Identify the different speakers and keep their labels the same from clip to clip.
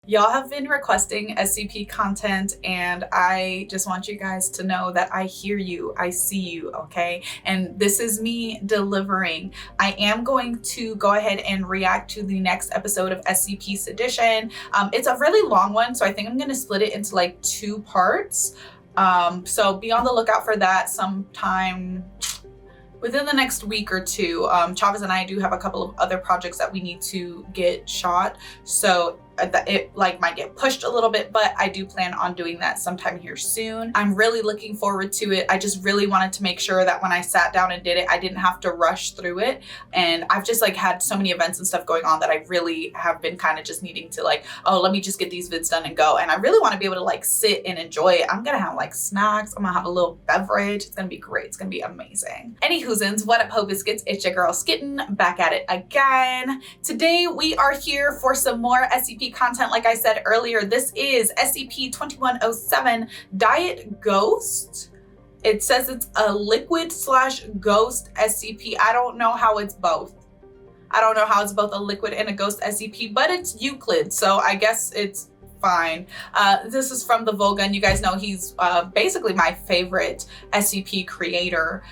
Speaker 1: Y'all have been requesting SCP content, and I just want you guys to know that I hear you, I see you, okay? And this is me delivering. I am going to go ahead and react to the next episode of SCP Sedition. It's a really long one, so I think I'm gonna split it into like 2 parts. So be on the lookout for that sometime within the next week or 2. Chavez and I do have a couple of other projects that we need to get shot, so it might get pushed a little bit, but I do plan on doing that sometime here soon. I'm really looking forward to it. I just really wanted to make sure that when I sat down and did it, I didn't have to rush through it. And I've just had so many events and stuff going on that I really have been kind of just needing to oh, let me just get these vids done and go. And I really want to be able to sit and enjoy it. I'm gonna have snacks. I'm gonna have a little beverage. It's gonna be great. It's gonna be amazing. Anywhoozins, what up, Ho Biscuits? It's your girl Skitten, back at it again. Today we are here for some more SCP content. Like I said earlier, this is SCP-2107 Diet Ghost. It says it's a liquid/ghost SCP. I don't know how it's both. I don't know how it's both a liquid and a ghost SCP, but it's Euclid, so I guess it's fine. This is from the Volgun. You guys know he's basically my favorite SCP creator.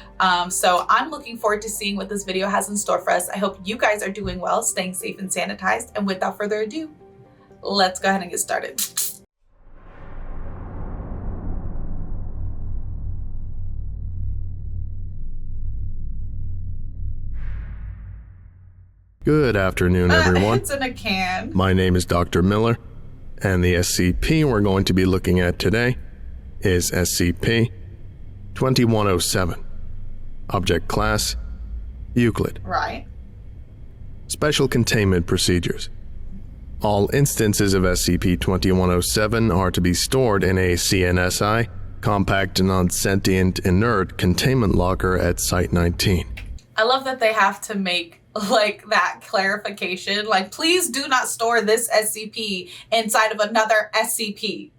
Speaker 1: So I'm looking forward to seeing what this video has in store for us. I hope you guys are doing well, staying safe and sanitized. And without further ado, let's go ahead and get started.
Speaker 2: Good afternoon, everyone.
Speaker 1: It's in a can.
Speaker 2: My name is Dr. Miller, and the SCP we're going to be looking at today is SCP-2107. Object Class: Euclid.
Speaker 1: Right.
Speaker 2: Special Containment Procedures. All instances of SCP-2107 are to be stored in a CNSI, compact non-sentient inert containment locker at Site-19.
Speaker 1: I love that they have to make that clarification. Please do not store this SCP inside of another SCP.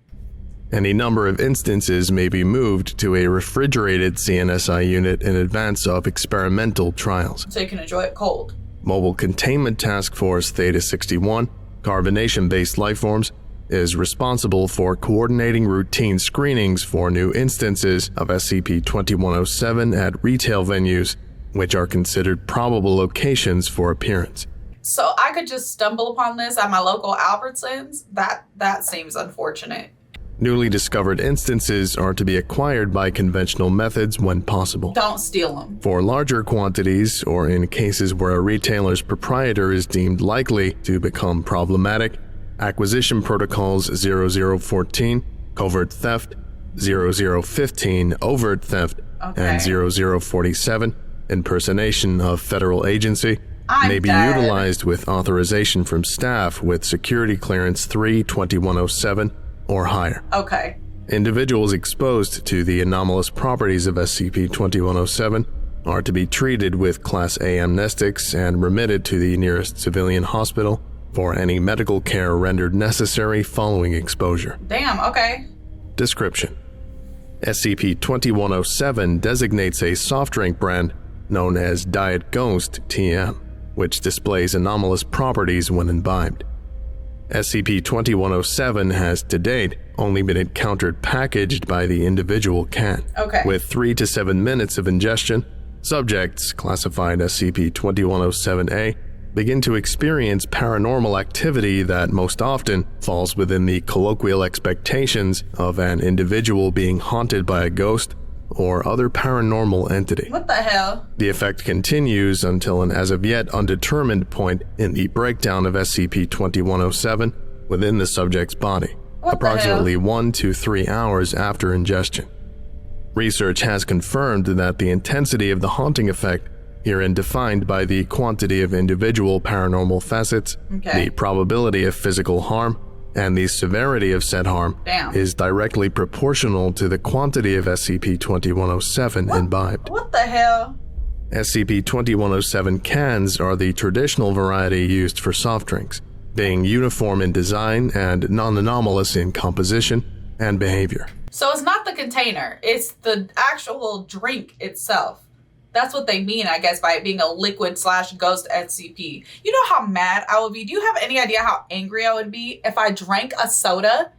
Speaker 2: Any number of instances may be moved to a refrigerated CNSI unit in advance of experimental trials.
Speaker 1: So you can enjoy it cold.
Speaker 2: Mobile Containment Task Force Theta-61, carbonation-based lifeforms, is responsible for coordinating routine screenings for new instances of SCP-2107 at retail venues, which are considered probable locations for appearance.
Speaker 1: So I could just stumble upon this at my local Albertsons? That seems unfortunate.
Speaker 2: Newly discovered instances are to be acquired by conventional methods when possible.
Speaker 1: Don't steal them. For
Speaker 2: larger quantities, or in cases where a retailer's proprietor is deemed likely to become problematic, acquisition protocols 0014, covert theft, 0015, overt theft, and 0047, impersonation of federal agency, may be utilized with authorization from staff with security clearance 3-2107 or higher.
Speaker 1: Okay.
Speaker 2: Individuals exposed to the anomalous properties of SCP-2107 are to be treated with Class A amnestics and remitted to the nearest civilian hospital for any medical care rendered necessary following exposure.
Speaker 1: Damn, okay.
Speaker 2: Description: SCP-2107 designates a soft drink brand known as Diet Ghost TM, which displays anomalous properties when imbibed. SCP-2107 has to date only been encountered packaged by the individual can.
Speaker 1: Okay.
Speaker 2: With 3 to 7 minutes of ingestion, subjects classified SCP-2107-A begin to experience paranormal activity that most often falls within the colloquial expectations of an individual being haunted by a ghost or other paranormal entity.
Speaker 1: What the hell?
Speaker 2: The effect continues until an as-of-yet undetermined point in the breakdown of SCP-2107 within the subject's body, approximately 1 to 3 hours after ingestion. Research has confirmed that the intensity of the haunting effect, herein defined by the quantity of individual paranormal facets, the probability of physical harm, and the severity of said harm, is directly proportional to the quantity of SCP-2107 imbibed.
Speaker 1: What the hell?
Speaker 2: SCP-2107 cans are the traditional variety used for soft drinks, being uniform in design and non-anomalous in composition and behavior.
Speaker 1: So it's not the container, it's the actual drink itself That's what they mean, I guess, by it being a liquid/ghost SCP. You know how mad I would be? Do you have any idea how angry I would be if I drank a soda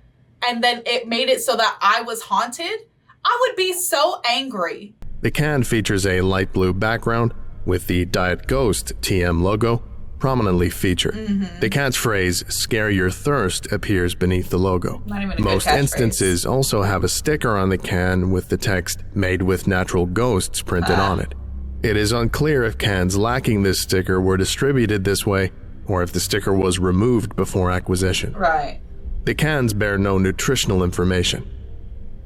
Speaker 1: and then it made it so that I was haunted? I would be so angry.
Speaker 2: The can features a light blue background with the Diet Ghost TM logo prominently featured. The catchphrase, "Scare your thirst," appears beneath the logo.
Speaker 1: Not even a
Speaker 2: Most
Speaker 1: good catchphrase.
Speaker 2: instances also have a sticker on the can with the text, "Made with natural ghosts," printed on it. It is unclear if cans lacking this sticker were distributed this way, or if the sticker was removed before acquisition.
Speaker 1: Right.
Speaker 2: The cans bear no nutritional information.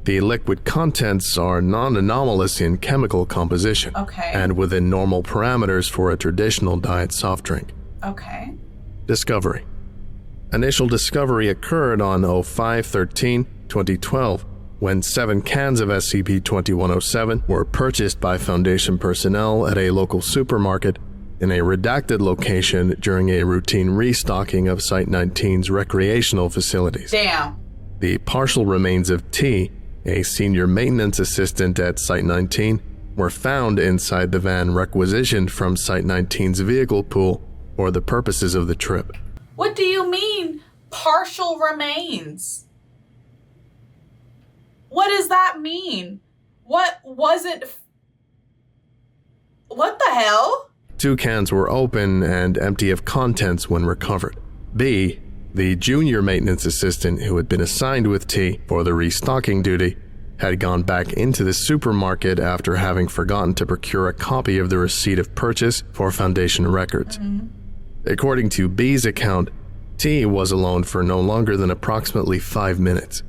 Speaker 2: The liquid contents are non-anomalous in chemical composition and within normal parameters for a traditional diet soft drink.
Speaker 1: Okay.
Speaker 2: Discovery. Initial discovery occurred on 05/13/2012 when 7 cans of SCP-2107 were purchased by Foundation personnel at a local supermarket in a redacted location during a routine restocking of Site-19's recreational facilities.
Speaker 1: Damn.
Speaker 2: The partial remains of T, a senior maintenance assistant at Site-19, were found inside the van requisitioned from Site-19's vehicle pool for the purposes of the trip.
Speaker 1: What do you mean, partial remains? What does that mean? What wasn't... What the hell?
Speaker 2: 2 cans were open and empty of contents when recovered. B, the junior maintenance assistant who had been assigned with T for the restocking duty, had gone back into the supermarket after having forgotten to procure a copy of the receipt of purchase for Foundation records. According to B's account, T was alone for no longer than approximately 5 minutes.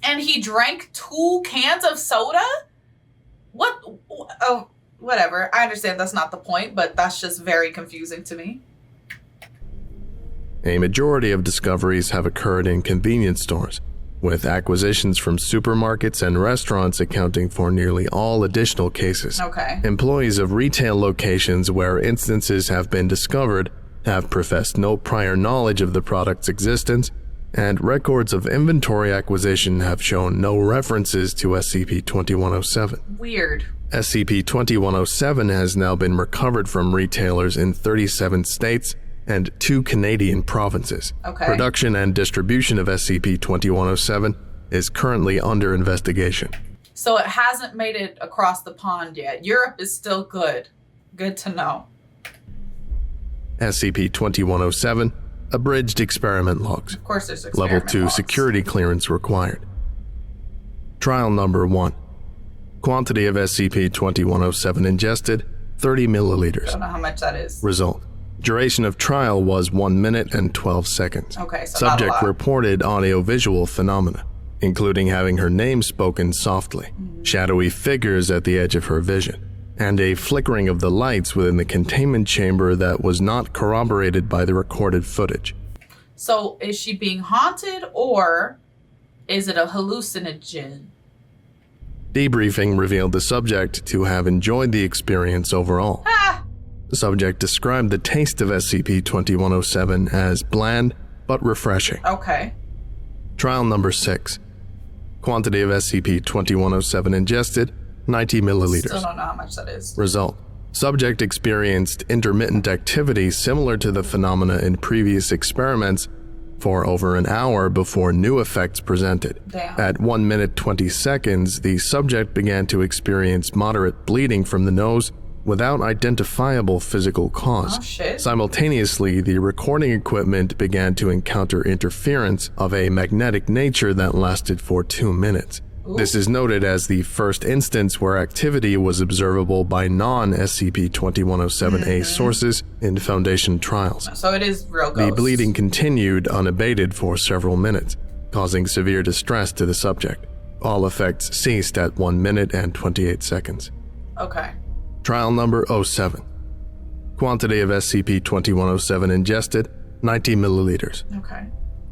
Speaker 1: And he drank 2 cans of soda? What? Oh, whatever. I understand that's not the point, but that's just very confusing to me.
Speaker 2: A majority of discoveries have occurred in convenience stores, with acquisitions from supermarkets and restaurants accounting for nearly all additional cases. Employees of retail locations where instances have been discovered have professed no prior knowledge of the product's existence, and records of inventory acquisition have shown no references to SCP-2107.
Speaker 1: Weird.
Speaker 2: SCP-2107 has now been recovered from retailers in 37 states and 2 Canadian provinces. Production and distribution of SCP-2107 is currently under investigation.
Speaker 1: So it hasn't made it across the pond yet. Europe is still good. Good to know.
Speaker 2: SCP-2107, abridged experiment logs.
Speaker 1: Of course there's experiment
Speaker 2: Level 2
Speaker 1: logs.
Speaker 2: security clearance required. Trial number 1. Quantity of SCP-2107 ingested, 30 milliliters.
Speaker 1: I don't know how much that is.
Speaker 2: Result. Duration of trial was 1 minute and 12 seconds.
Speaker 1: Okay, so
Speaker 2: Subject
Speaker 1: not a lot.
Speaker 2: reported audio-visual phenomena, including having her name spoken softly, shadowy figures at the edge of her vision, and a flickering of the lights within the containment chamber that was not corroborated by the recorded footage.
Speaker 1: So is she being haunted or is it a hallucinogen?
Speaker 2: Debriefing revealed the subject to have enjoyed the experience overall. The subject described the taste of SCP-2107 as bland but refreshing. Trial number 6. Quantity of SCP-2107 ingested, 90 milliliters.
Speaker 1: Still don't know how much that is.
Speaker 2: Result. Subject experienced intermittent activity similar to the phenomena in previous experiments for over an hour before new effects presented. At 1 minute 20 seconds, the subject began to experience moderate bleeding from the nose without identifiable physical cause. Simultaneously, the recording equipment began to encounter interference of a magnetic nature that lasted for 2 minutes. This is noted as the first instance where activity was observable by non-SCP-2107A sources in Foundation trials.
Speaker 1: So it is real ghosts.
Speaker 2: The bleeding continued unabated for several minutes, causing severe distress to the subject. All effects ceased at 1 minute and 28 seconds. Trial number 07. Quantity of SCP-2107 ingested, 90 milliliters.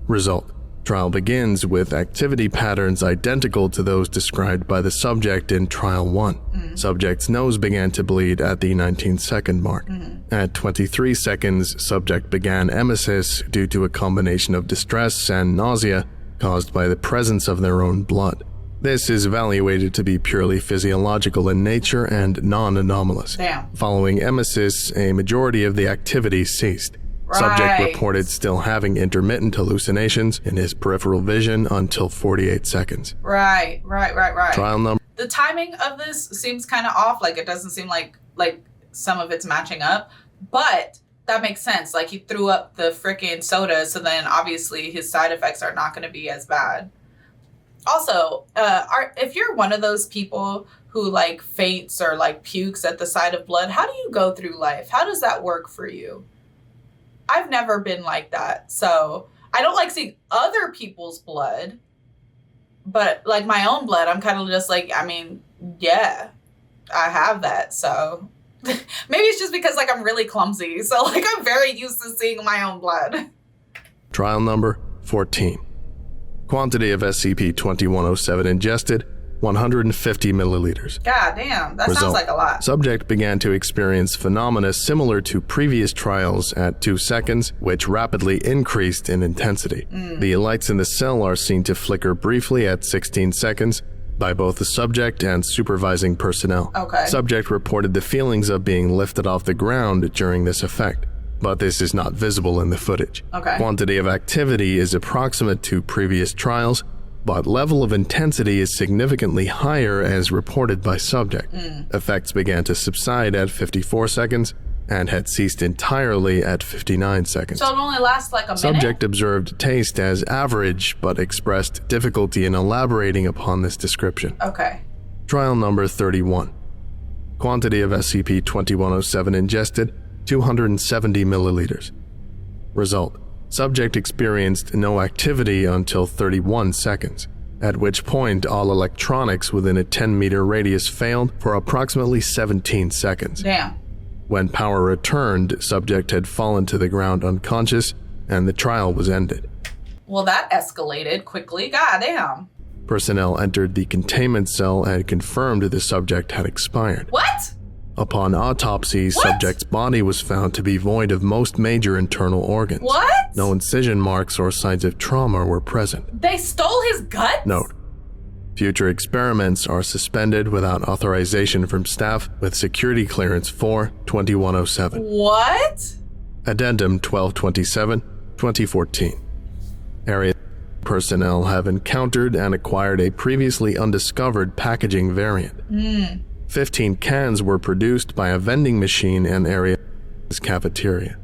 Speaker 2: Result. Trial begins with activity patterns identical to those described by the subject in Trial 1. Subject's nose began to bleed at the 19-second mark. At 23 seconds, subject began emesis due to a combination of distress and nausea caused by the presence of their own blood. This is evaluated to be purely physiological in nature and non-anomalous.
Speaker 1: Damn.
Speaker 2: Following emesis, a majority of the activity ceased. Subject reported still having intermittent hallucinations in his peripheral vision until 48 seconds.
Speaker 1: Right.
Speaker 2: Trial number.
Speaker 1: The timing of this seems kind of off. Like, it doesn't seem like some of it's matching up. But that makes sense. Like, he threw up the freaking soda, so then obviously his side effects are not going to be as bad. Also, if you're one of those people who like faints or like pukes at the sight of blood, how do you go through life? How does that work for you? I've never been like that. So I don't like seeing other people's blood, but like my own blood, I'm kind of just like, I mean, yeah, I have that. So maybe it's just because like I'm really clumsy. So like I'm very used to seeing my own blood.
Speaker 2: Trial number 14. Quantity of SCP-2107 ingested, 150 milliliters.
Speaker 1: God damn, that
Speaker 2: Result.
Speaker 1: sounds like a lot.
Speaker 2: Subject began to experience phenomena similar to previous trials at 2 seconds, which rapidly increased in intensity. The lights in the cell are seen to flicker briefly at 16 seconds by both the subject and supervising personnel.
Speaker 1: Okay.
Speaker 2: Subject reported the feelings of being lifted off the ground during this effect, but this is not visible in the footage.
Speaker 1: Okay.
Speaker 2: Quantity of activity is approximate to previous trials, but level of intensity is significantly higher as reported by subject. Effects began to subside at 54 seconds and had ceased entirely at 59 seconds.
Speaker 1: So it only lasts like a minute?
Speaker 2: Subject observed taste as average, but expressed difficulty in elaborating upon this description.
Speaker 1: Okay.
Speaker 2: Trial number 31. Quantity of SCP-2107 ingested, 270 milliliters. Result. Subject experienced no activity until 31 seconds, at which point all electronics within a 10-meter radius failed for approximately 17 seconds.
Speaker 1: Damn.
Speaker 2: When power returned, subject had fallen to the ground unconscious, and the trial was ended.
Speaker 1: Well, that escalated quickly. God damn.
Speaker 2: Personnel entered the containment cell and confirmed the subject had expired.
Speaker 1: What?
Speaker 2: Upon autopsy, subject's body was found to be void of most major internal organs.
Speaker 1: What?
Speaker 2: No incision marks or signs of trauma were present.
Speaker 1: They stole his guts?
Speaker 2: Note: future experiments are suspended without authorization from staff with security clearance for 2107.
Speaker 1: What?
Speaker 2: Addendum 1227, 2014. Area personnel have encountered and acquired a previously undiscovered packaging variant. 15 cans were produced by a vending machine in area's cafeteria.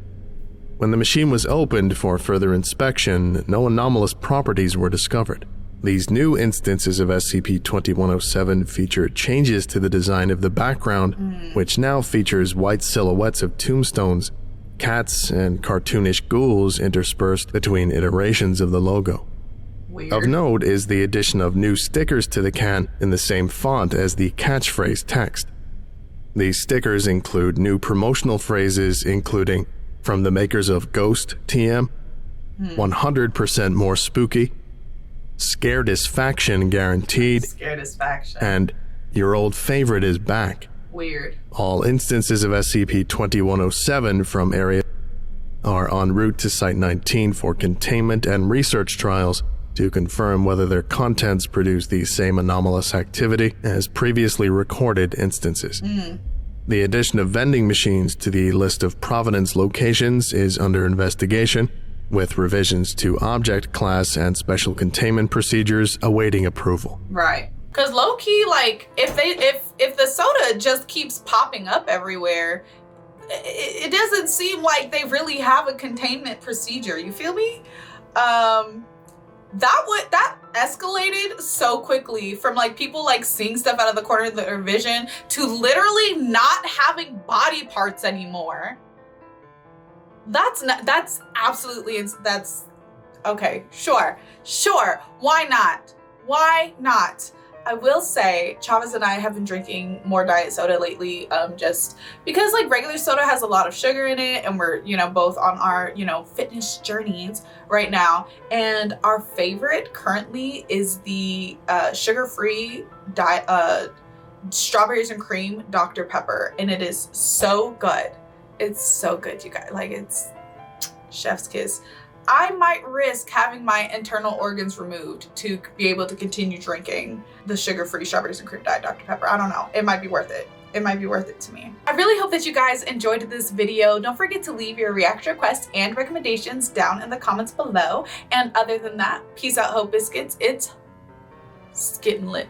Speaker 2: When the machine was opened for further inspection, no anomalous properties were discovered. These new instances of SCP-2107 feature changes to the design of the background, which now features white silhouettes of tombstones, cats, and cartoonish ghouls interspersed between iterations of the logo.
Speaker 1: Weird.
Speaker 2: Of note is the addition of new stickers to the can in the same font as the catchphrase text. These stickers include new promotional phrases including, from the makers of Ghost TM, 100% more spooky, Scaredisfaction guaranteed,
Speaker 1: Scaredisfaction.
Speaker 2: and your old favorite is back.
Speaker 1: Weird.
Speaker 2: All instances of SCP-2107 from area are en route to Site 19 for containment and research trials to confirm whether their contents produce the same anomalous activity as previously recorded instances. The addition of vending machines to the list of provenance locations is under investigation, with revisions to object class and special containment procedures awaiting approval.
Speaker 1: Right. Because low-key, like, if the soda just keeps popping up everywhere, it doesn't seem like they really have a containment procedure. You feel me? That escalated so quickly from like people like seeing stuff out of the corner of their vision to literally not having body parts anymore. That's okay. Sure. Why not? I will say Chavez and I have been drinking more diet soda lately, just because like regular soda has a lot of sugar in it, and we're, both on our, fitness journeys right now. And our favorite currently is the sugar-free strawberries and cream Dr. Pepper, and it is so good. It's so good, you guys. Like, it's chef's kiss. I might risk having my internal organs removed to be able to continue drinking the sugar-free strawberries and cream Diet Dr. Pepper. I don't know. It might be worth it. It might be worth it to me. I really hope that you guys enjoyed this video. Don't forget to leave your reaction requests and recommendations down in the comments below. And other than that, peace out, Hope Biscuits. It's Skittin' Lit.